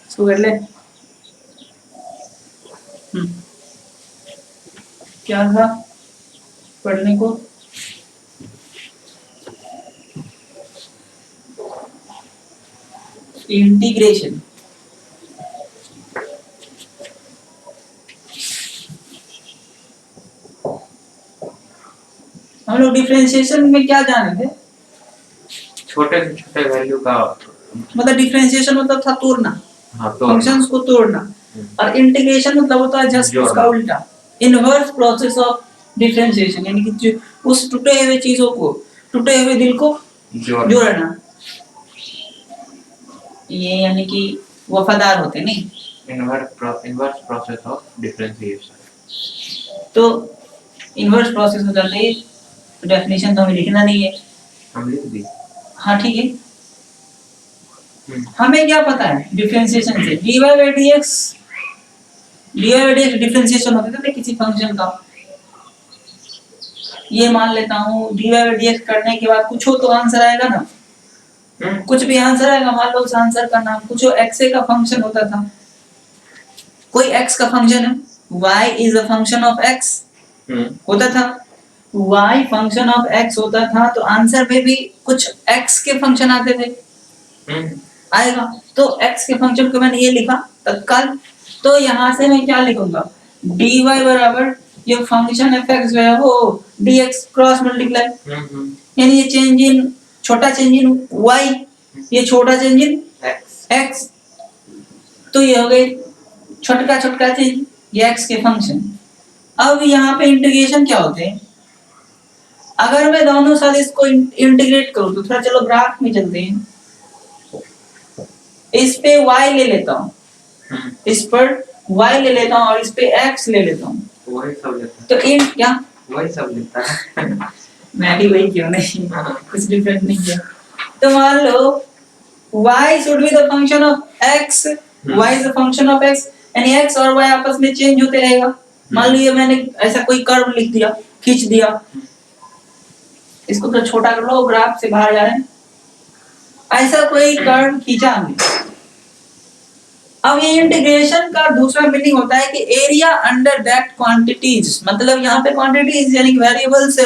इसको कर ले। क्या था पढ़ने को? इंटीग्रेशन। हम लोग डिफरेंशिएशन में क्या जाने थे? छोटे से छोटे वैल्यू का मतलब डिफरेंशिएशन मतलब था तोड़ना, हाँ, तो फंक्शंस को तोड़ना, और इंटीग्रेशन मतलब होता है जस्ट उसका उल्टा, इनवर्स प्रोसेस ऑफ डिफरेंशिएशन, यानी कि जो उस टूटे हुए चीजों को, टूटे हुए दिल को जोड़ना। ये यानी कि वफादार होते नहीं, इनवर्स प्रोसेस ऑफ डिफरेंशिएशन। तो इनवर्स प्रोसेस हो जाता है। डेफिनेशन तो हमें लिखना नहीं है, हम लिख दी। हाँ ठीक है। हमें क्या पता है डिफरेंशिएशन से? dy by dx, dy by dx differentiation होता है किसी फंक्शन का। ये मान लेता हूँ dy by dx करने के बाद कुछ हो तो आंसर आएगा ना, कुछ भी आंसर आएगा। मान लो उस आंसर का नाम कुछ x का फंक्शन होता था, कोई x का फंक्शन है, y is a function of x होता था, y फंक्शन ऑफ x होता था, तो आंसर में भी कुछ x के फंक्शन आते थे, आएगा। तो x के फंक्शन को मैंने ये लिखा तत्काल, तो यहाँ से मैं क्या लिखूंगा? dy बराबर ये फंक्शन fx जो है वो dx क्रॉस मल्टीप्लाई, यानी ये चेंज इन, छोटा चेंज इन y, ये छोटा चेंज इन x, तो ये हो गए छोटा छोटा चेंज ये x के फंक्शन। अब यहाँ पे इंटीग्रेशन क्या होते हैं? अगर मैं दोनों साथ इसको इंटीग्रेट करूं तो थोड़ा चलो ग्राफ में चलते हैं, इस पे y ले लेता हूँ, इस पर y ले लेता हूँ और इस पे x ले लेता हूँ, वही सब लेता है। तो इन क्या वही सब लेता है। मैं भी वही क्यों नहीं, कुछ डिफरेंट नहीं किया। तो मान लो y should be the function of x, y is the function of x, यानी x और y आपस में चेंज होते रहेगा। मान लो ये मैंने ऐसा कोई कर्व लिख दिया, खींच दिया, इसको तो छोटा कर लो, ग्राफ से बाहर जा रहे हैं, ऐसा कोई कर्व खींचा हमने। अब ये इंटीग्रेशन का दूसरा मीनिंग होता है कि एरिया अंडर दैट क्वांटिटीज, मतलब यहाँ पे क्वांटिटीज यानी कि वेरिएबल्स है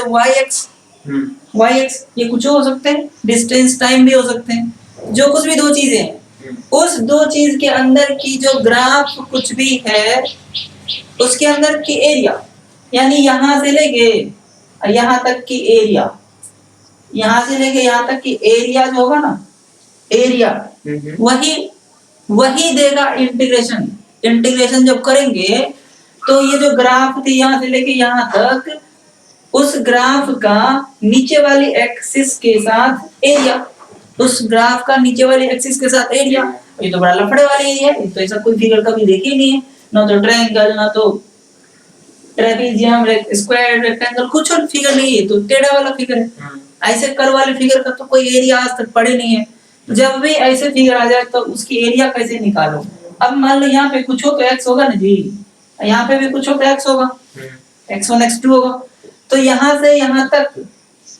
yx, ये कुछ हो सकते हैं, डिस्टेंस टाइम भी हो सकते हैं, जो कुछ भी दो चीजें हैं, उस दो चीज के अंदर की जो ग्राफ कुछ भी है उसके अंदर की एरिया, यानी यहाँ से लेके यहाँ तक की एरिया, यहाँ से लेके यहाँ तक की एरिया जो होगा ना, एरिया वही देगा इंटीग्रेशन। इंटीग्रेशन जब करेंगे तो ये जो ग्राफ थी यहाँ से लेके यहाँ तक, उस ग्राफ का नीचे वाली एक्सिस के साथ एरिया, उस ग्राफ का नीचे वाली एक्सिस के साथ एरिया। ये तो बड़ा लफड़े वाली एरिया है, तो ऐसा कोई फिगर कभी देखी ही नहीं है, ना तो ट्रायंगल, ना तो ट्रेपेजियम, स्क्वायर, रेक्टेंगल, कुछ और फिगर नहीं है, तो टेढ़ा वाला फिगर है। ऐसे कर्व वाले फिगर का तो कोई एरिया आज तक पढ़े नहीं है। जब भी ऐसे फिगर आ जाए तो उसकी एरिया कैसे निकालो? अब मान लो यहाँ पे कुछ हो तो x होगा ना जी, यहाँ पे भी कुछ हो तो x होगा, x1 x2 होगा, तो यहाँ से यहाँ तक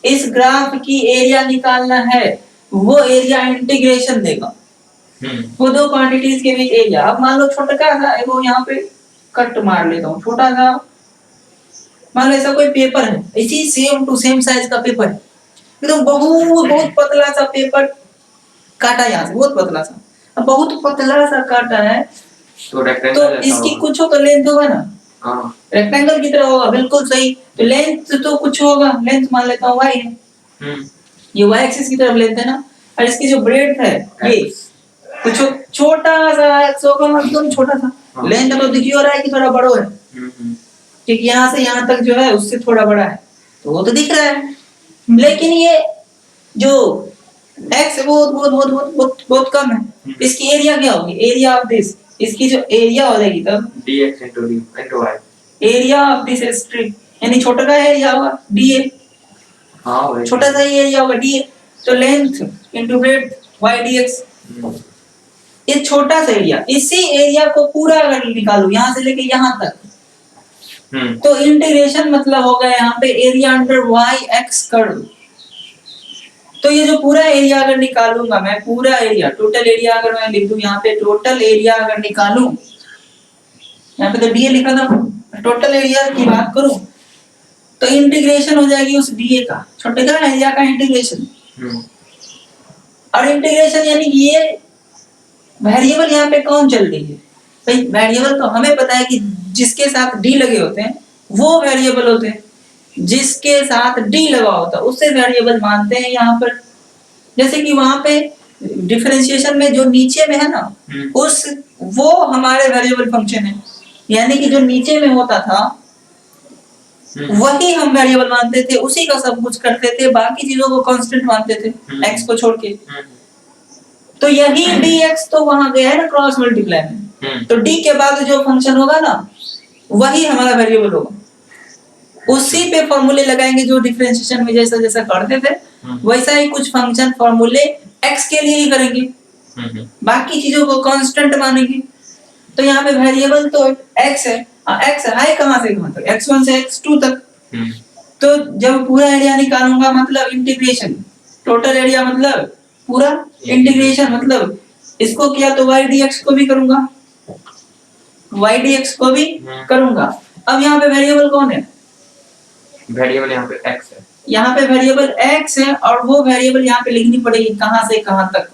इस ग्राफ की एरिया निकालना है, वो एरिया इंटीग्रेशन देगा, वो दो क्वांटिटीज के बीच एरिया। अब मान लो छोटा सा वो यहाँ पे कट मार लेता हूँ, छोटा सा मान लो ऐसा कोई पेपर है, इसी सेम टू सेम साइज का पेपर है, एकदम बहुत पतला सा पेपर काटा यहाँ से, बहुत पतला सा, अब बहुत पतला सा काटा है, तो इसकी कुछ हो तो लेंथ होगा ना, रेक्टेंगल की तरह होगा, बिल्कुल सही। तो लेंथ तो कुछ होगा, लेंथ मान लेता हूँ y है, ये y एक्सिस की तरफ लेंथ है ना, और इसकी जो ब्रेड्थ है ये कुछ छोटा सा x होगा, एकदम छोटा सा। लेंथ तो दिख ही हो रहा है कि थोड़ा बड़ा है, क्योंकि यहाँ से यहाँ तक जो है उससे थोड़ा बड़ा है, तो वो तो दिख रहा है। लेकिन ये जो x है वो बहुत कम है, इसकी एरिया क्या होगी? एरिया ऑफ दिस, इसकी जो एरिया हो जाएगी तब dx into y, area of this strip, यानी छोटा का एरिया होगा dA, हाँ छोटा सा ही एरिया होगा dA, तो length into breadth y dx, ये छोटा सा एरिया, इसी एरिया को पूरा अगर निकालो यहाँ से लेके यहाँ तक, तो इंटीग्रेशन मतलब होगा यहाँ पे area under y x curve, तो ये जो पूरा एरिया अगर निकालूंगा मैं, पूरा एरिया टोटल एरिया अगर मैं लिख दूं यहाँ पे, टोटल एरिया अगर निकालूं, यहाँ पे तो डीए लिखा था, टोटल एरिया की बात करूं तो इंटीग्रेशन हो जाएगी उस डीए का, छोटे का एरिया का इंटीग्रेशन। और इंटीग्रेशन यानी कि ये वेरिएबल यहाँ पे कौन चल रही है भाई, वेरिएबल तो हमें पता है कि जिसके साथ डी लगे होते हैं वो वेरिएबल होते हैं, जिसके साथ डी लगा होता है उसे वेरिएबल मानते हैं यहाँ पर। जैसे कि वहां पे डिफरेंशिएशन में जो नीचे में है ना, उस वो हमारे वेरिएबल फंक्शन है, यानी कि जो नीचे में होता था वही हम वेरिएबल मानते थे, उसी का सब कुछ करते थे, बाकी चीजों को कांस्टेंट मानते थे एक्स को छोड़ के। तो यही dx तो वहां गया है ना क्रॉस मल्टीप्लाई में, तो d के बाद जो फंक्शन होगा ना वही हमारा वेरिएबल होगा, उसी पे फॉर्मूले लगाएंगे जो डिफरेंशिएशन में जैसा जैसा करते थे वैसा ही कुछ फंक्शन फॉर्मूले x के लिए ही करेंगे, बाकी चीजों को कांस्टेंट मानेंगे। तो यहाँ पे वेरिएबल तो x है, x है कहां से कहां तक, x1 से x2 तक। तो जब पूरा एरिया निकालूंगा मतलब इंटीग्रेशन, टोटल एरिया मतलब पूरा इंटीग्रेशन, मतलब इसको किया तो y dx को भी करूंगा, y dx को भी करूंगा। अब यहाँ पे वेरिएबल कौन है, वेरिएबल यहाँ पे x है, यहाँ पे वेरिएबल x है, और वो वेरिएबल यहाँ पे लिखनी पड़ेगी कहां से कहां तक।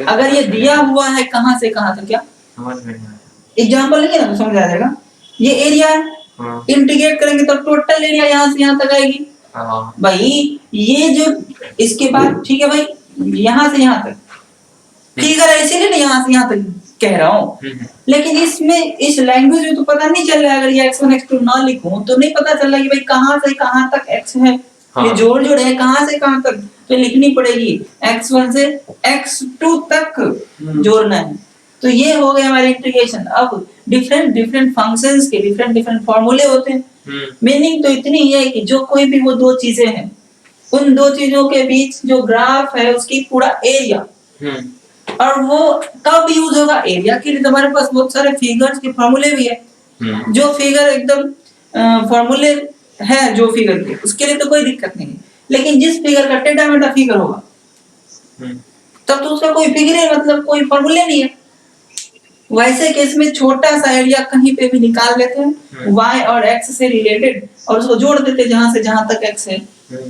अगर ये दिया हुआ है कहां से कहां तक, क्या समझ में नहीं आया, एग्जांपल लेंगे ना तो समझ आ जाएगा। ये एरिया इंटीग्रेट करेंगे तो टोटल एरिया यहाँ से यहाँ तक आएगी भाई, ये जो इसके बाद ठीक है भाई, यहाँ से यहाँ तक फिगर है इसीलिए ना यहाँ से यहाँ तक कह रहा हूँ, लेकिन इसमें इस लैंग्वेज में तो पता नहीं चल रहा है, अगर ये x1 x2 ना लिखूं तो नहीं पता चल रहा कि भाई कहाँ से कहाँ तक x है, ये जोड़ जोड़ है कहाँ से कहाँ तक, तो लिखनी पड़ेगी x1 से x2 तक जोड़ना है। तो ये हो गया हमारी इंटीग्रेशन। अब डिफरेंट डिफरेंट फंक्शंस के डिफरेंट डिफरेंट फॉर्मूले होते हैं, मीनिंग तो इतनी ही है कि जो कोई भी वो दो चीजें हैं, उन दो चीजों के बीच जो ग्राफ है उसकी पूरा एरिया, और वो कब यूज होगा, एरिया के लिए हमारे पास बहुत सारे फिगर्स के फॉर्मूले भी है, जो फिगर एकदम फॉर्मूले है जो फिगर के, उसके लिए तो कोई दिक्कत नहीं है, लेकिन जिस फिगर का टेढ़ा मेढ़ा फिगर होगा तब तो उसका कोई फिगर है, मतलब कोई फॉर्मूले नहीं है। वैसे केस में छोटा सा एरिया कहीं पे भी निकाल लेते हैं y और x से रिलेटेड, और उसको जोड़ देते हैं जहां से जहां तक x है,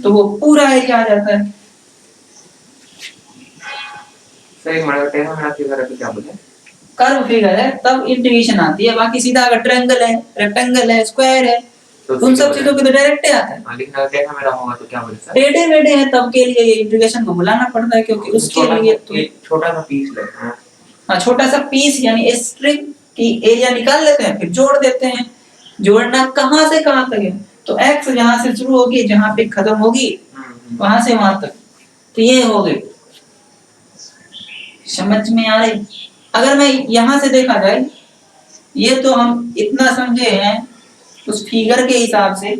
तो वो पूरा एरिया आ जाता है। सही माना, टेढ़ा मेढ़ा फिगर है तो क्या बोले, कर्व फिगर है तब इंटीग्रेशन आती है, बाकी सीधा अगर ट्रायंगल है, रेक्टेंगल है, स्क्वायर है, तो उन सब चीजों के तो डायरेक्ट ही आता है। लेकिन अगर टेढ़ा मेढ़ा होगा तो क्या बोले सर, टेढ़े मेढ़े है तब के लिए ये इंटीग्रेशन को बुलाना पड़ता है, क्योंकि उसके लिए तो एक छोटा सा पीस लेते हैं, हाँ छोटा सा पीस यानी स्ट्रिंग की एरिया निकाल लेते हैं, फिर जोड़ देते हैं। जोड़ना कहां से कहां तक है, तो x जहां से शुरू होगी जहां पे खत्म होगी वहां से वहां तक, तो ये हो गई, समझ में आ रही। अगर मैं यहां से देखा जाए, ये तो हम इतना समझे हैं उस फिगर के हिसाब से,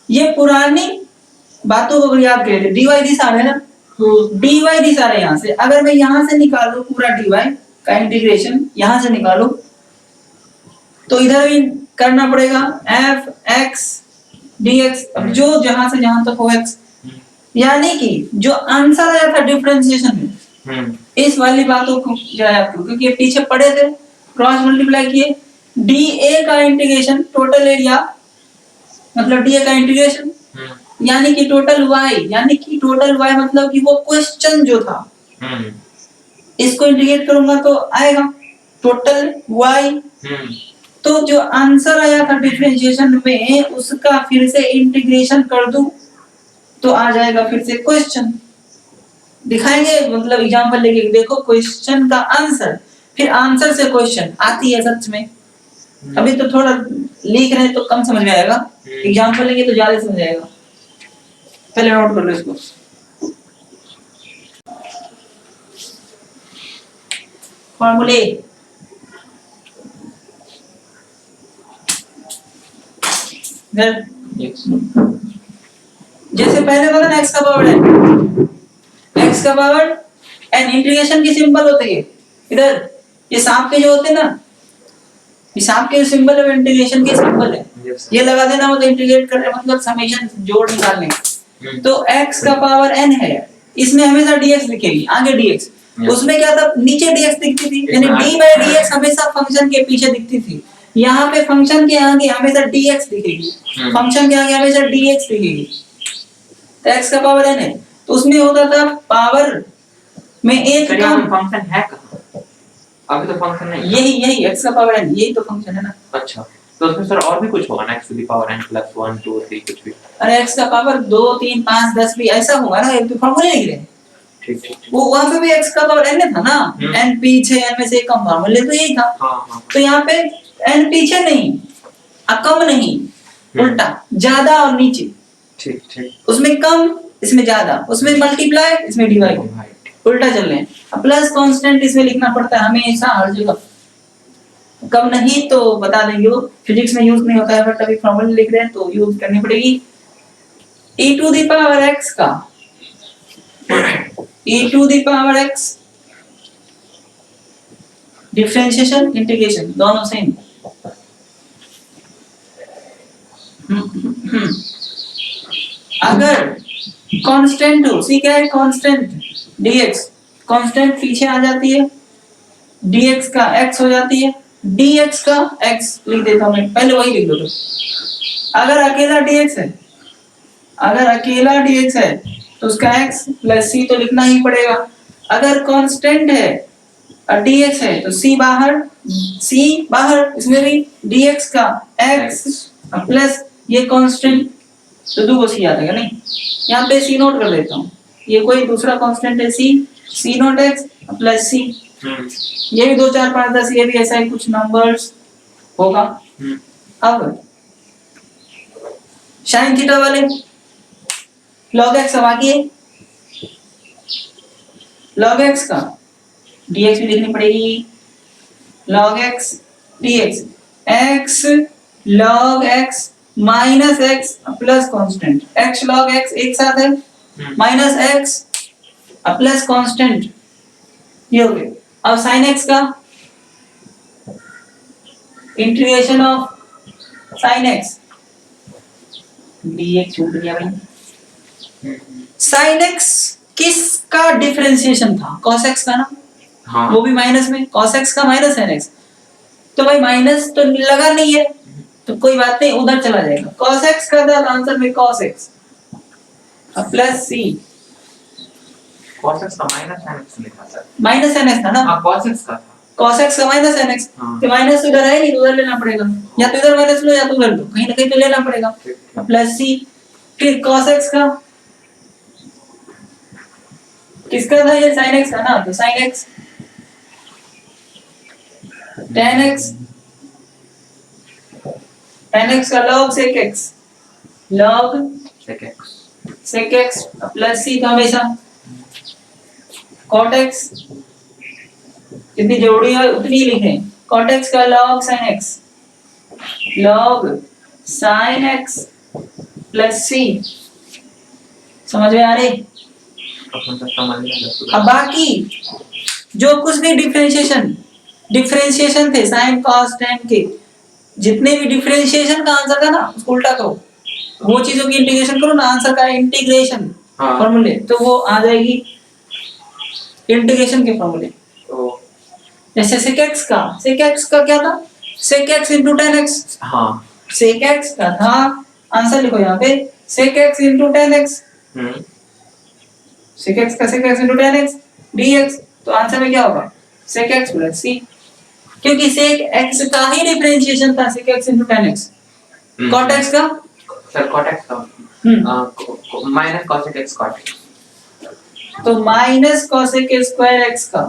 ये पुरानी बातों को याद करें थे, dy दिशा है ना, dy दिशा है यहाँ से, अगर मैं यहाँ से निकालूं पूरा dy का इंटीग्रेशन, यहाँ से निकालूं तो इधर भी करना पड़ेगा f x dx, अब जो जहां से जहां तक हो x, यानी कि जो आंसर आया था डिफरेंशिएशन में इस वाली बातों को जाया, क्योंकि ये पीछे पड़े थे, क्रॉस मल्टीप्लाई किए, dA का इंटीग्रेशन टोटल एरिया मतलब dA का इंटीग्रेशन यानी कि टोटल y, यानी कि टोटल y मतलब कि वो क्वेश्चन जो था, इसको इंटीग्रेट करूंगा तो आएगा टोटल y, तो जो आंसर आया था डिफरेंशिएशन में उसका फिर से इंटीग्रेशन कर दूं तो आ जाएगा फिर से क्वेश्चन। दिखाएंगे मतलब एग्जांपल लेके, देखो क्वेश्चन का आंसर, फिर आंसर से क्वेश्चन आती है सच में। अभी तो थोड़ा लिख रहे हैं तो कम समझ में आएगा, एग्जांपल लेंगे तो ज्यादा समझ आएगा। पहले नोट कर लो इसको, फॉर्मूले जैसे पहले बोला ना x का पावर है, x का पावर n, इंटीग्रेशन की सिंबल होते हैं इधर, ये सांप के जो होते हैं ना, ये सांप के सिंबल है, इंटीग्रेशन के सिंबल है, ये लगा देना मतलब इंटीग्रेट कर रहे मतलब समेशन जोड़ निकालने। तो x का पावर n है, इसमें हमेशा dx लिखेगी, आगे dx। उसमें क्या था, नीचे dx दिखती थी, यानी d by dx हमेशा फंक्शन के पीछे दिखती थी। यहाँ पे फंक्शन के आगे हमेशा dx दिखेगी, फंक्शन के आगे हमेशा dx दिखेगी। तो x का पावर n है, तो उसमें होता था पावर में एक कम। फंक्शन है कहाँ? अभी तो फंक्शन नहीं है। यही x का पावर n, यही तो फंक्शन है ना। अच्छा, तो उसमें सर और भी कुछ होगा ना, x to the power n plus 1 2 3 कुछ भी? अरे x का पावर 2 3 5 10 भी ऐसा होगा ना, एक तो फॉर्मूले लिख रहे हैं। ठीक ठीक ठीक। वो वहां पे भी x का पावर n था ना, n पीछे n में से कम फॉर्मूले तो यही था। हाँ। तो यहाँ पे n पीछे नहीं, कम नहीं, उल्टा ज्यादा और नीचे। ठीक ठीक। उसमें कम, इसमें ज्यादा, उसमें मल्टीप्लाई, इसमें डिवाइड, उल्टा चल रहे हैं। अब प्लस कांस्टेंट इसमें लिखना पड़ता है हमेशा हर जगह, कम नहीं तो बता देंगे, वो फिजिक्स में यूज नहीं होता है, बट अभी फॉर्मूला लिख रहे हैं तो यूज करनी पड़ेगी। e to the power x का, e to the power x differentiation integration दोनों सेम। अगर कांस्टेंट हो, सी क्या है कांस्टेंट, dx कांस्टेंट पीछे आ जाती है, dx का x हो जाती है, dx का x लिख देता हूं मैं, पहले वही लिख दो। अगर अकेला dx है, अगर अकेला dx है तो उसका x प्लस c तो लिखना ही पड़ेगा। अगर कांस्टेंट है और dx है तो c बाहर, इसमें भी dx का x प्लस ये कांस्टेंट, तो दो सी आ जाएगा। नहीं, यहाँ पे c नोट कर देता हूँ, ये कोई दूसरा कांस्टेंट है c note x plus c, ये भी 2 4 5 10, ये भी ऐसा ही कुछ नंबर्स होगा। अब sin थीटा वाले log x अब आगे log x का dx भी लिखनी पड़ेगी, log x dx x log x minus x plus constant, x log x एक साथ है, माइनस x प्लस कांस्टेंट, ये हो गया। अब sin x का integration of sin x, dx छूट गया भाई। sin x किसका डिफरेंशिएशन था, cos x का ना। हाँ। वो भी माइनस में, cos x का माइनस sin x, तो भाई माइनस तो लगा नहीं है तो कोई बात नहीं, उधर चला जाएगा। cos x का था आंसर में cos x अब प्लस c, cos x का माइनस sin x लिखा सर। माइनस sin x था ना। हाँ, cos x का था। cos x का माइनस sin x, तो माइनस उधर है नहीं, उधर लेना पड़ेगा, या तो इधर माइनस लो या तो उधर लो, कहीं ना कहीं तो लेना पड़ेगा। प्लस c, फिर cos x का किसका था, ये sin x का ना, तो sin x tan x, tan x का log sec x, log sec x plus c का हमेशा cot x, जितनी जरूरी है उतनी लिखें, cot x का log sin x, log sin x plus c, समझ में आ रही। अब बाकी जो कुछ भी डिफरेंशिएशन थे sin cos tan के, जितने भी डिफरेंशिएशन का आंसर था ना उसको उल्टा करो, वो चीजों की इंटीग्रेशन करो ना, आंसर का इंटीग्रेशन फॉर्मूले, तो वो आ जाएगी इंटीग्रेशन के फॉर्मूले। तो जैसे sec x का क्या था, sec x into tan x। हाँ, sec x का था, आंसर लिखो यहाँ पे sec x into tan x, sec x का sec x into tan x dx, तो आंसर में क्या होगा sec x plus c, क्योंकि sec x का ही डिफरेंशिएशन था sec x into tan x। cot x का सर cot x का minus cos x cot x, तो माइनस cosec स्क्वायर x का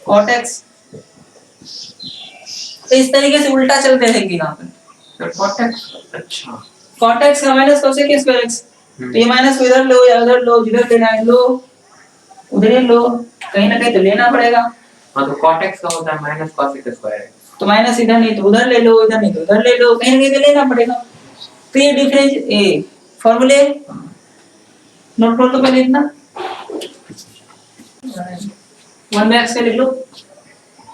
cot x, तो इस तरीके से उल्टा चलते रहेंगे यहाँ पे। सर cot x, अच्छा cot x का माइनस cosec स्क्वायर x, तो ये माइनस को इधर लो या उधर लो, जिधर लेना है लो, उधर ही लो, कहीं ना कहीं तो लेना पड़ेगा। हाँ, तो cot x का होता है minus cos x square x, तो माइनस इधर नहीं तो उधर ले लो, इधर नहीं तो उधर ले लो, कहीं ना कहीं तो लेना पड़ेगा। तो ये डिफरेंस ए फॉर्मूले नोट कर दो पहले इतना, 1/x का लिख लो,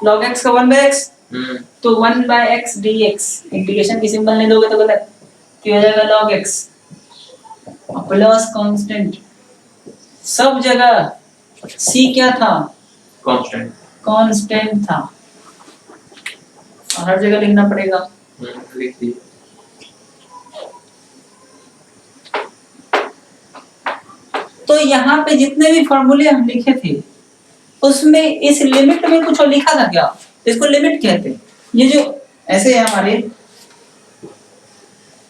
log x का 1/x, तो 1/x dx, इंटीग्रेशन की सिंबल नहीं दोगे तो गलत, तो हो जाएगा log x प्लस कांस्टेंट, सब जगह सी क्या था? कांस्टेंट। कांस्टेंट था, और हर जगह लिखना पड़ेगा। लिख दिए। तो यहाँ पे जितने भी फॉर्मूले हम लिखे थे उसमें इस लिमिट में कुछ और लिखा था क्या? इसको लिमिट कहते हैं। ये जो ऐसे है हमारे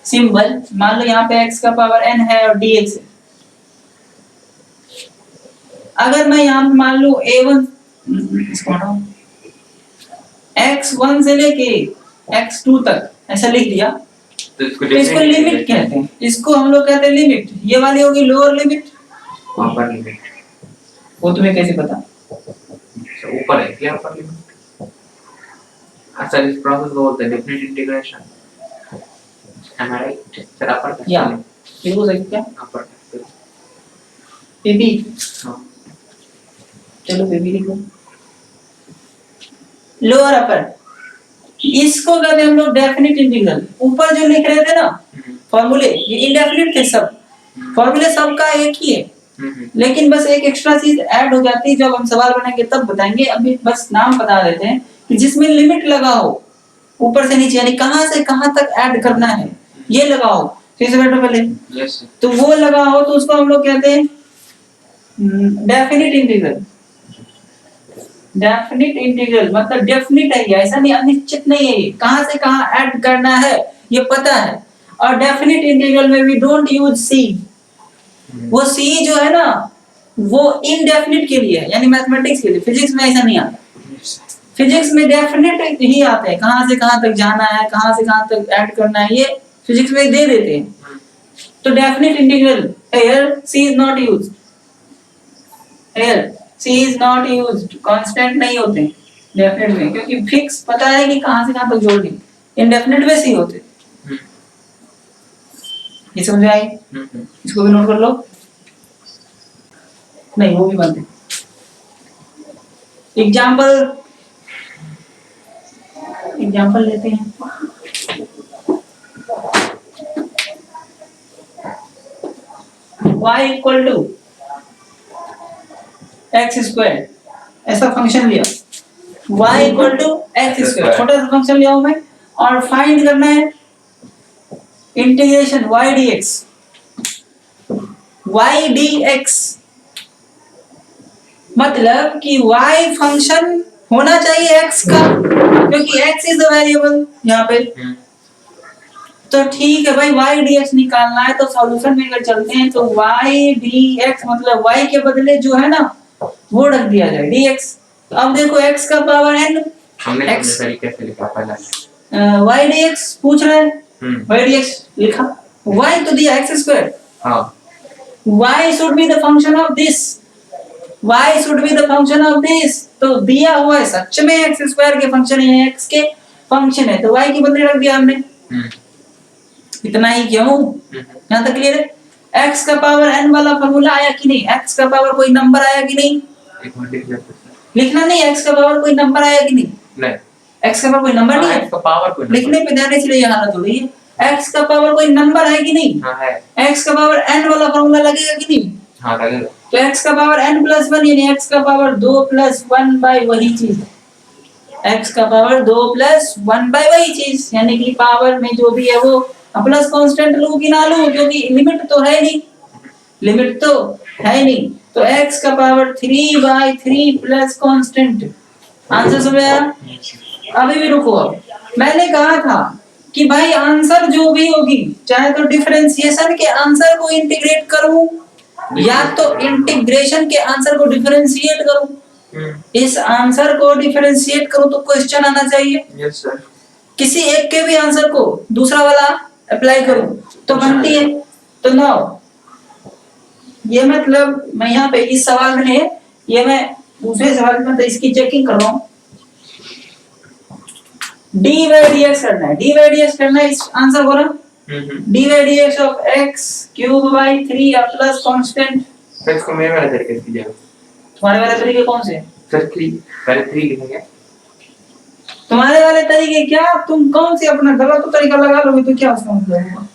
सिंबल, मान लो यहाँ पे x का पावर n है और dx है। अगर मैं यहाँ पे मान लूं a1 इसको हटाओ, x1 से लेके x2 तक ऐसा लिख दिया तो इसको लिमिट कहते हैं। इसको हम लोग कहते हैं लिमिट। ये वाली होगी लोअर लिमिट, अपर लिमिट। वो तुम्हें कैसे पता? ऊपर है क्या अपर लिमिट? अच्छा, इस प्रोसेस को बोलते हैं definite integration. Am I right? Sir upper का या बिल्कुल सही। क्या अपर का बेबी? हाँ। चलो बेबी लिखो। लोअर अपर, इसको कहते हैं हम लोग डेफिनिट इंटीग्रल। ऊपर जो लिख रहे थे ना फॉर्मूले, ये इंडेफिनिट थे सब, फॉर्मूले सबका एक ही है, लेकिन बस एक एक्स्ट्रा चीज ऐड हो जाती है। जब हम सवाल बनाएंगे तब बताएंगे, अभी बस नाम बता देते हैं कि जिसमें लिमिट लगा हो ऊपर से नीचे, यानी कहां से कहां तक ऐड करना है ये लगाओ। फिर से बैठो पहले। यस तो वो लगा हो तो उसको हम लोग कहते हैं डेफिनिट इंटीग्रल। डेफिनिट इंटीग्रल मतलब डेफिनिट है ये, ऐसा नहीं अनिश्चित नहीं है, ये कहां से कहां ऐड करना है ये पता है। और डेफिनिट इंटीग्रल में वी डोंट यूज सी। वो सी जो है ना वो इनडेफिनिट के लिए है, यानी मैथमेटिक्स के लिए। फिजिक्स में ऐसा नहीं आता। फिजिक्स में डेफिनिट ही आते हैं, कहां से कहां तक जाना है, कहां से कहां तक ऐड करना है, ये फिजिक्स में दे देते हैं। तो definite integral here C is not used, here C is not used. Constant नहीं होते डेफिनिट में, क्योंकि फिक्स पता है कि कहां से कहां तक जोड़नी। इनडेफिनिट में सी होते। ये समझ आई? इसको भी नोट कर लो। नहीं वो भी बंद है। एग्जाम्पल लेते हैं। y equal to x square, ऐसा फंक्शन लिया। y equal to x square, छोटा सा फंक्शन लिया हूं मैं, और फाइंड करना है integration y dx। y dx मतलब कि y फंक्शन होना चाहिए x का, क्योंकि x इज द वेरिएबल यहाँ पे। तो ठीक है भाई, y dx निकालना है तो सॉल्यूशन में अगर चलते हैं तो y dx मतलब y के बदले जो है ना वो रख दिया जाए dx। अब देखो x का पावर n, हमने x तरीके से लिखा पहले। y dx पूछ रहा है, y dx लिखा, y तो दिया x स्क्वायर। हाँ, y should be the function of this, y should be the function of this। तो दिया हुआ है सच में x स्क्वायर के फंक्शन है, x के फंक्शन है, तो y के बदले रख दिया हमने। इतना ही क्यों? यहाँ तक क्लियर है? x का पावर n वाला फॉर्मूला आया कि नहीं? x का पावर कोई नंबर आया कि नहीं? लिखना नहीं, x का पावर कोई नंबर आया कि नहीं? नहीं, x का पावर कोई नंबर नहीं है। x का पावर कोई लिखने पे ध्यान इसलिए ये हालत हो रही है। x का पावर कोई नंबर है कि नहीं? हाँ है। x का पावर n वाला फॉर्मूला लगेगा कि नहीं? हाँ लगेगा। तो x का पावर n+1 यानी x का पावर 2+1 बाय वही चीज, x का पावर 2+1 बाय वही चीज, यानी कि पावर में जो भी है वो प्लस कांस्टेंट लूं कि ना लूं, क्योंकि लिमिट तो है नहीं, लिमिट तो है नहीं। तो x का पावर 3/3 प्लस कांस्टेंट। आंसर समझ आया? अभी भी रुको। अब मैंने कहा था कि भाई आंसर जो भी होगी, चाहे तो डिफरेंशिएशन के आंसर को इंटीग्रेट करूं या तो इंटीग्रेशन के आंसर को डिफरेंशिएट करूं, इस आंसर को डिफरेंशिएट करूं तो क्वेश्चन आना चाहिए। Yes sir. किसी एक के भी आंसर को दूसरा वाला अप्लाई करूं तो बनती है। तो नाउ ये मतलब मैं यहाँ पे इस सवाल में, ये मैं दूसरे सवाल में तो इसकी चेकिंग कर रहा हूँ। d/dx करना है, d/dx करना है, इस आंसर को ना d/dx of x cube by 3 plus constant. Sir इसको मेरे वाले तरीके से कीजिएगा। तुम्हारे वाले तरीके कौन से हैं? सर 3 पहले 3 लिखेंगे। तुम्हारे वाले तरीके क्या? तुम कौन से अपना गलत तरीका लगा लोगे तो क्या उसका मतलब होगा?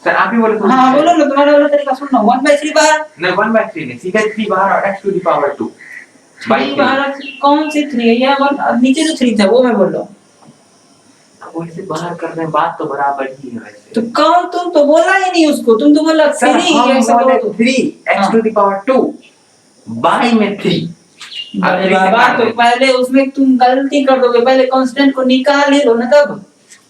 सर आप ही बोले तो हाँ बोलो ना, तुम्हारा वाला तरीका सुनना। 1/3 बाहर, नहीं 1/3 नहीं, सीधा 3 बाहर और x to the power 2 by 3 बाहर, कौन सी 3 है? ये 1 नीचे जो 3 था वो मैं बोल रहा हूँ। अब इससे बाहर कर रहे हैं, बात तो बराबर ही है वैसे। तो कौन, तुम तो बोला ही नहीं उसको, तुम तो बोला 3 ऐसा बोलो तो 3 x to the power 2 by में 3। अरे बाबा, तो पहले उसमें तुम गलती कर दोगे, पहले कांस्टेंट को निकाल ही लो ना, तब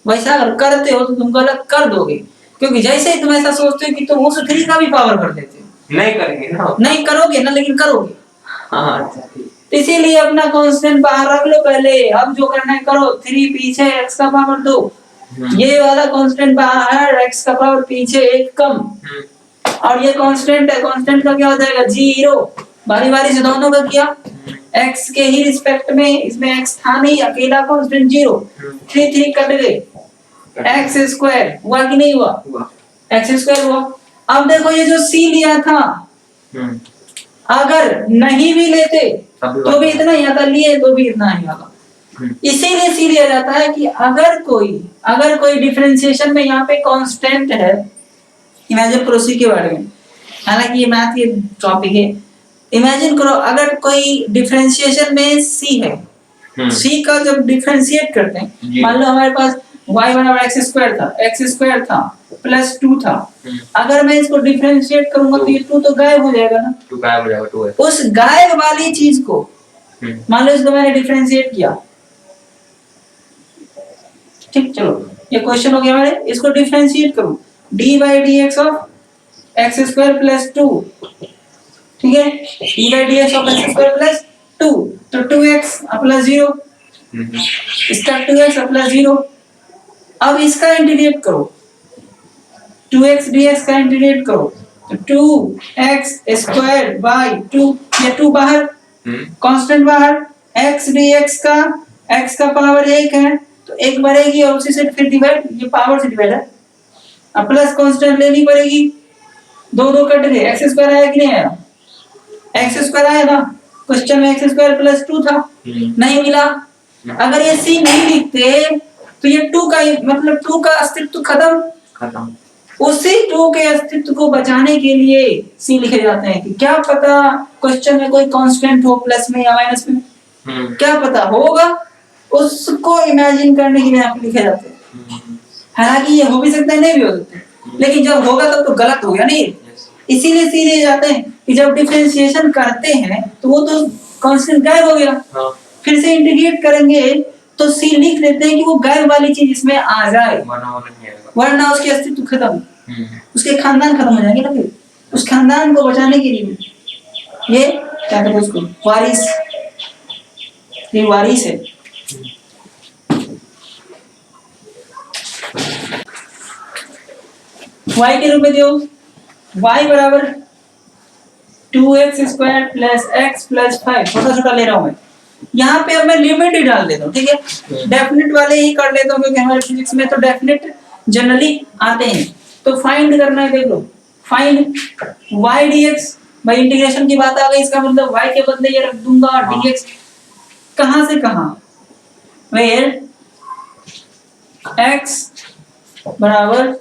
वैसा अगर करते हो तो तुम गलत कर दोगे, क्योंकि जैसे ही तुम ऐसा सोचते हो कि तुम उस 3 का भी पावर कर देते हो। नहीं करेंगे ना, नहीं करोगे ना, लेकिन करोगे। हाँ अच्छा ठीक। तो इसीलिए अपना कांस्टेंट बाहर रख लो पहले, अब जो करना है करो। 3 पीछे, x का पावर 2, ये वाला कांस्टेंट बाहर, x का पावर पीछे 1 कम, और ये कांस्टेंट है, कांस्टेंट का क्या हो जाएगा 0। बारी बारी से दोनों का किया, x के ही रिस्पेक्ट में, इसमें x था नहीं, अकेला कांस्टेंट 0, 3 3 कट गए, x स्क्वायर हुआ कि नहीं हुआ? x स्क्वायर हुआ। अब देखो ये जो c लिया था, अगर नहीं भी लेते तो भी इतना ही आता, लिए तो भी इतना ही आता। इसीलिए सी लिया जाता है कि अगर कोई डिफरेंशिएशन में यहाँ पे कांस्टेंट है, इमेजिन करो सी के बारे में, हालांकि ये मैथ ये टॉपिक है। इमेजिन करो अगर कोई डिफरेंशिएशन में सी है, सी का जब डिफरेंशिएट करते हैं, मान लो हमारे पास y बराबर x स्क्वायर था प्लस 2 था, अगर मैं इसको डिफरेंशिएट करूंगा तो ये 2 तो गायब हो जाएगा ना, 2 गायब हो जाएगा, 2 है। उस गायब वाली चीज को मान लो इसको मैंने डिफरेंशिएट किया, ठीक, चलो ये क्वेश्चन हो गया हमारे, इसको डिफरेंशिएट करो d/dx of x square plus 2, ठीक है, d/dx of x square plus 2, तो 2x प्लस 0, इसका 2x प्लस 0। अब इसका इंटीग्रेट करो, 2x dx का इंटीग्रेट करो, तो 2x स्क्वायर बाय 2, ये 2 बाहर, कांस्टेंट बाहर, x dx का, x का पावर 1 है तो 1 बढ़ेगी और उसी से फिर डिवाइड, ये पावर से डिवाइड है, अब प्लस कांस्टेंट लेनी पड़ेगी, 2 2 कट गए, x स्क्वायर आया कि नहीं आया? x स्क्वायर आया ना, क्वेश्चन में x स्क्वायर प्लस 2 था, नहीं मिला। अगर ये c नहीं लिखते तो ये 2 का मतलब 2 का अस्तित्व खत्म। उसी 2 के अस्तित्व को बचाने के लिए c लिखे जाते हैं कि क्या पता क्वेश्चन में कोई कांस्टेंट हो प्लस में या माइनस में, क्या पता होगा, उसको इमेजिन करने के लिए यहाँ पे लिखे जाते हैं। हालांकि ये हो भी सकता है, नहीं भी हो सकता है, लेकिन जब होगा तब तो गलत हो गया नहीं, इसीलिए सी लिए जाते हैं कि जब डिफरेंशिएशन करते हैं तो वो तो कांस्टेंट गायब हो गया, फिर से इंटीग्रेट करेंगे तो सी लिख लेते हैं कि वो गायब वाली चीज इसमें आ जाए, वरना उसके अस्तित्व खत्म, उसके खानदान खत्म हो जाएंगे ना, फिर उस खानदान को बचाने के लिए ये क्या कहते हैं उसको, वारिस, ये वारिस है। y के रूप में दियो, y बराबर 2x square plus x plus 5, छोटा छोटा ले रहा हूं मैं, यहाँ पे अब मैं लिमिट ही डाल देता हूँ, ठीक है, डेफिनेट वाले ही कर लेता हूँ क्योंकि हमारे फिजिक्स में तो डेफिनेट जनरली आते हैं। तो फाइंड करना है, देख लो, फाइंड y dx, भाई इंटीग्रेशन की बात आ गई, इसका मतलब y के बदले ये रख दूंगा dx, कहां से कहां, वेयर x बराबर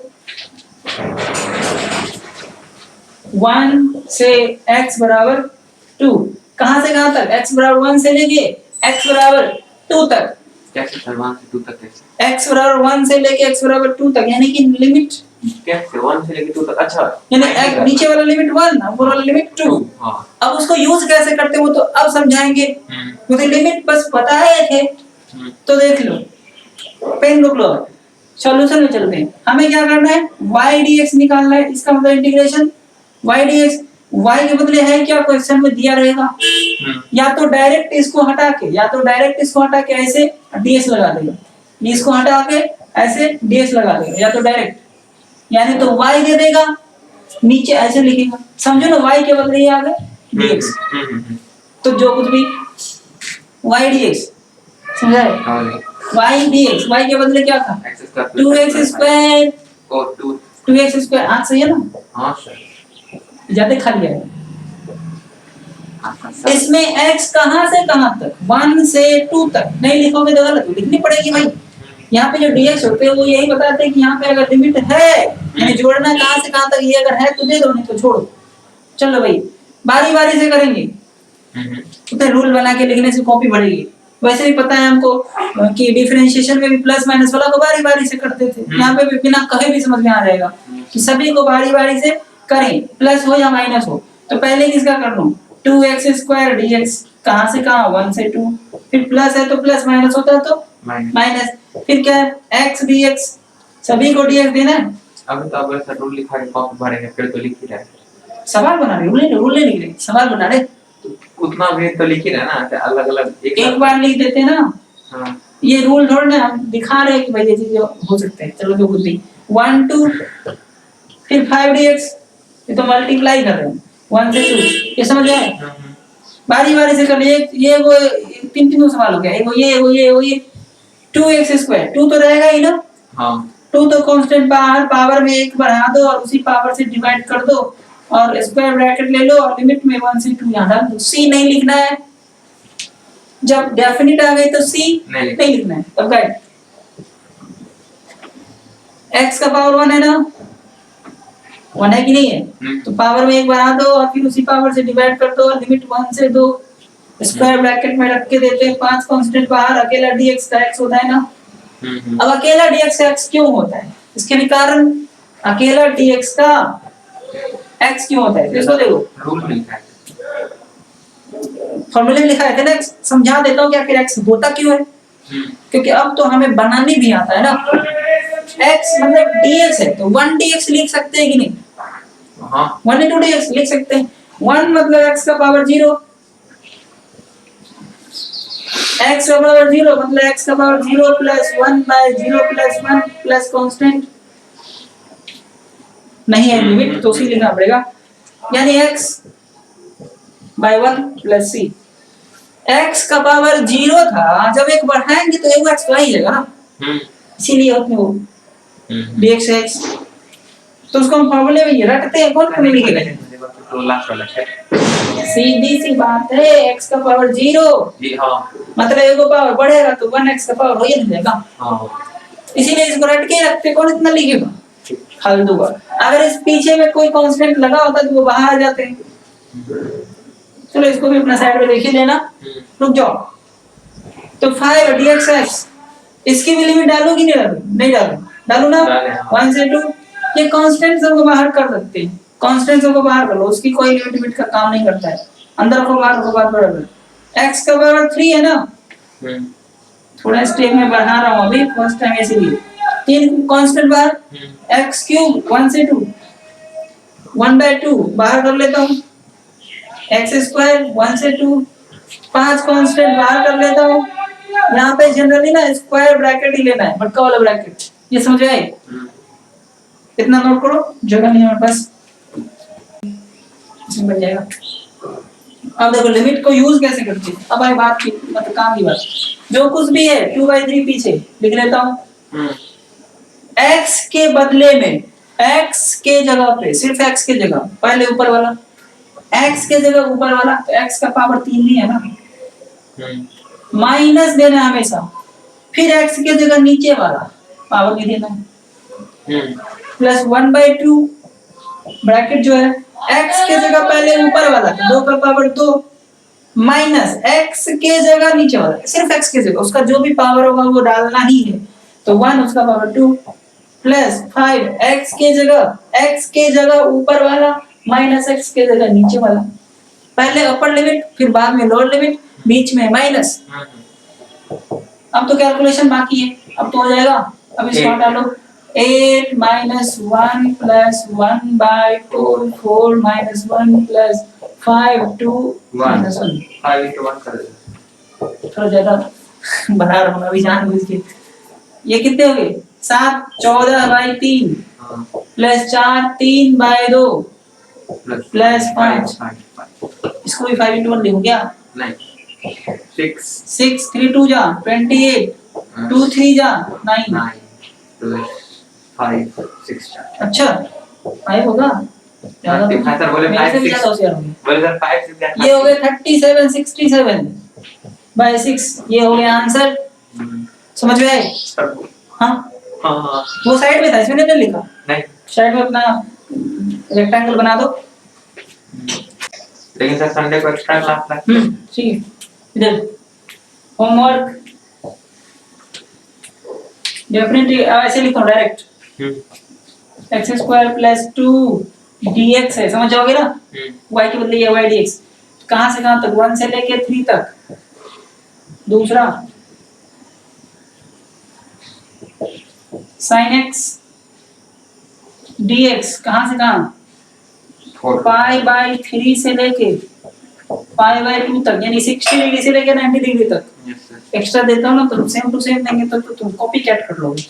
1 से x बराबर 2, कहां से कहां तक, x बराबर 1 से लेके x बराबर 2 तक, कैसे 1 से 2 तक कैसे, x बराबर 1 से लेके x बराबर 2 तक, यानी कि लिमिट कैसे 1 से लेके 2 तक, अच्छा यानी नीचे वाला लिमिट 1, ऊपर वाला लिमिट 2। हां, अब उसको यूज कैसे करते हैं वो तो अब समझाएंगे, मुझे लिमिट बस पता है थे, तो देख लो, पेन रोक लो, सॉल्यूशन में चलते हैं। हमें क्या करना है, y dx निकालना है, इसका मतलब इंटीग्रेशन y dx, y के बदले है क्या क्वेश्चन में दिया रहेगा, या तो डायरेक्ट इसको हटा के ऐसे ds लगा देगा, इसको हटा के ऐसे ds लगा देगा, या तो डायरेक्ट, यानी तो y दे देगा, नीचे ऐसे लिखेगा, समझो ना, y के बदले ये आ गया dx, तो जो कुछ भी y dx, समझ आए, y dx, y के बदले क्या था, 2x स्क्वायर और 2x स्क्वायर, आज सही है ना, हां सर, ज्यादा खा लिया है। इसमें x कहां से कहां तक, 1 से 2 तक, नहीं लिखोगे तो गलत, लिखनी पड़ेगी भाई, यहाँ पे जो dx होते हैं वो यही बताते हैं कि यहाँ पे अगर लिमिट है यानी जोड़ना कहाँ से कहाँ तक, ये अगर है तो दे दो, नहीं तो छोड़ो। चलो भाई बारी बारी से करेंगे, तो रूल बना के लिखने से कॉपी बढ़ेगी। वैसे भी पता है हमको कि डिफरेंशिएशन में भी प्लस माइनस वाला को बारी बारी से करते थे, यहाँ पे भी बिना कहे भी समझ में आ जाएगा कि सभी को बारी बारी से करें, प्लस हो या माइनस हो। तो पहले किसका कर लूं, 2x² dx, कहाँ से कहाँ 1 से 2, फिर प्लस है तो प्लस, माइनस होता है तो माइनस, फिर क्या है x dx, सभी को dx देना है। अभी तो अब ऐसा रूल लिखा है, कॉपी भरेंगे फिर तो लिख ही रहे हैं। सवाल बना रहे, रूल नहीं लिख रहे, सवाल बना रहे। उतना भी तो लिख ही रहे ना, अलग अलग एक बार लिख देते ना। हाँ। ये रूल थोड़ा ना हम दिखा रहे हैं कि भाई ये चीजें हो सकते हैं। चलो जो कुछ भी 1 2 फिर 5 dx, ये तो मल्टीप्लाई कर रहे हैं 1 से 2, ये समझ आए। बारी बारी से कर ये वो तीन तीन सवाल हो गया, ये 2x², 2 तो रहेगा ही ना। हाँ 2 तो कांस्टेंट बाहर, पावर में 1 बढ़ा दो और उसी पावर से डिवाइड कर दो और स्क्वायर ब्रैकेट ले लो और लिमिट में 1 से 2 यहां डाल दो। c नहीं लिखना है, जब डेफिनिट आ गई तो c नहीं लिखना है। तब गाइड x का पावर 1 है ना, 1 है कि नहीं है, तो पावर में 1 बढ़ा दो और फिर उसी पावर से डिवाइड कर दो और लिमिट 1 से 2 स्क्वायर ब्रैकेट में रख के देते हैं 5 कांस्टेंट बाहर, अकेला dx का x होता है ना। अब अकेला dx का x क्यों होता है, इसके भी कारण, अकेला dx का x क्यों होता है इसको देखो, रूल लिखा है, फॉर्मूले में लिखा है ना। समझा देता हूँ कि आखिर x होता क्यों है, क्योंकि अब तो हमें बनाने भी आता है ना। x मतलब dx है तो 1 dx लिख सकते हैं कि नहीं, हाँ 1 into dx लिख सकते हैं। 1 मतलब x का पावर 0, x का पावर 0 मतलब x का power 0 plus 1 by 0 plus 1 plus constant नहीं है लिमिट तो उसी लिखना पड़ेगा, यानी x by 1 plus c। x का पावर 0 था, जब एक बढ़ाएंगे तो एक x तो आ ही जाएगा ना, इसीलिए होते हो dx x। तो उसको हम फॉर्मूले में रखते हैं, कौन नहीं लिखेगा, तो लास्ट वाला है सीधी सी बात है। x का पावर 0 जी, हाँ मतलब एक को पावर बढ़ेगा तो 1x का पावर हो ही जाएगा, हाँ इसीलिए इसको रट के रखते, कौन इतना लिखेगा फालतू का। अगर इस पीछे में कोई कांस्टेंट लगा होता तो वो बाहर आ जाते हैं। चलो इसको भी अपना साइड में देख ही लेना, रुक जाओ। तो 5 dx, इसकी भी लिमिट डालू कि नहीं डालू, नहीं डालू, डालू ना 1 से 2, ये कांस्टेंट सबको बाहर कर सकते हैं, कांस्टेंट सबको बाहर कर लो, उसकी कोई लिमिट का काम नहीं करता है, अंदर रखो बाहर रखो बाहर बराबर। x का पावर 3 है ना, थोड़ा स्टेप में बढ़ा रहा हूं अभी फर्स्ट टाइम, इसीलिए 3 कांस्टेंट बाहर, x³ 1 से 2 1/2 बाहर कर लेता हूं, x² 1 से 2 5 कांस्टेंट बाहर कर लेता हूं। यहाँ पे जनरली ना स्क्वायर ब्रैकेट ही लेना है, बटका वाला ब्रैकेट, ये समझ आए। इतना नोट करो, जगह नहीं है हमारे पास, इसमें बन जाएगा। अब देखो लिमिट को यूज कैसे करते हैं, अब आई बात की मतलब काम की बात, जो कुछ भी है 2/3 पीछे लिख लेता हूँ। x के बदले में, x के जगह पे, सिर्फ x के जगह, पहले ऊपर वाला x के जगह ऊपर वाला, तो x का पावर 3 नहीं है ना, माइनस देना है हमेशा, फिर x के जगह नीचे वाला पावर नहीं देना है, प्लस 1/2 ब्रैकेट जो है, x के जगह पहले ऊपर वाला 2 का पावर 2 माइनस x के जगह नीचे वाला, सिर्फ x के जगह उसका जो भी पावर होगा वो डालना ही है, तो 1 उसका पावर 2 प्लस 5 x के जगह ऊपर वाला माइनस x के जगह नीचे वाला, पहले अपर लिमिट फिर बाद में लोअर लिमिट, बीच में माइनस। अब तो कैलकुलेशन बाकी है, अब तो हो जाएगा। अब इसको हटा लो, 8 minus 1 plus 1/2 4 minus 1 plus 5 2 minus 1 5 into 1 कर दे, थोड़ा ज्यादा बना रहा हूँ अभी जानबूझ के। ये कितने हो गए 7 14/3 प्लस 4 3/2 प्लस 5, इसको भी 5 into 1 लिखूं क्या, नहीं 6 3 2 जा 28 2 3 जा 9 प्लस 5 6 अच्छा 5 होगा ज्यादा, सर बोले 5 6 बोले सर 5 6 ये हो गए 37 67/6, ये हो गया आंसर, समझ में आए। हाँ, हाँ वो साइड में था, इसमें नहीं लिखा। नहीं, साइड में अपना रेक्टेंगल बना दो। लेकिन सर संडे को एक्स्ट्रा क्लास है। ठीक है। इधर होमवर्क डेफिनेटली ऐसे लिखता हूँ direct, x square plus 2 dx है, समझ जाओगे ना। y के बदले ये y dx। कहाँ से कहाँ तक, 1 से लेके 3 तक। दूसरा sin x dx, कहाँ से कहाँ, पाई बाई 3 से लेके पाई बाई 2 तक, यानी 60 डिग्री से लेके 90 डिग्री तक। एक्स्ट्रा देता हूँ ना तो सेम टू सेम देंगे तो तुम कॉपी कैट कर लोगे।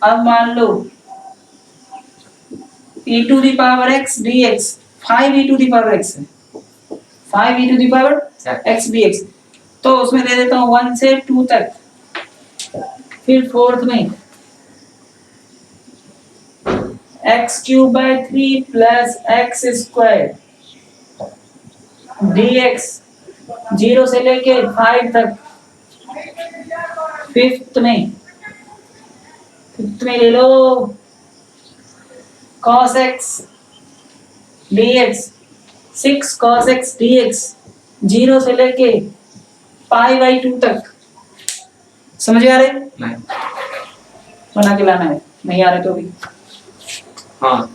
अब मान लो e to the power x dx, 5 e to the power x है, 5 e to the power x dx। तो उसमें दे देता हूँ 1 से 2 तक। फिर फोर्थ में x cube by 3 plus x square dx 0 से लेके 5 तक। फिफ्थ में ले लो cos x dx, 6 cos x dx 0 से लेके पाई बाई 2 तक। समझ आ रहे? नहीं, बना के लाना है, नहीं आ रहे तो भी। हाँ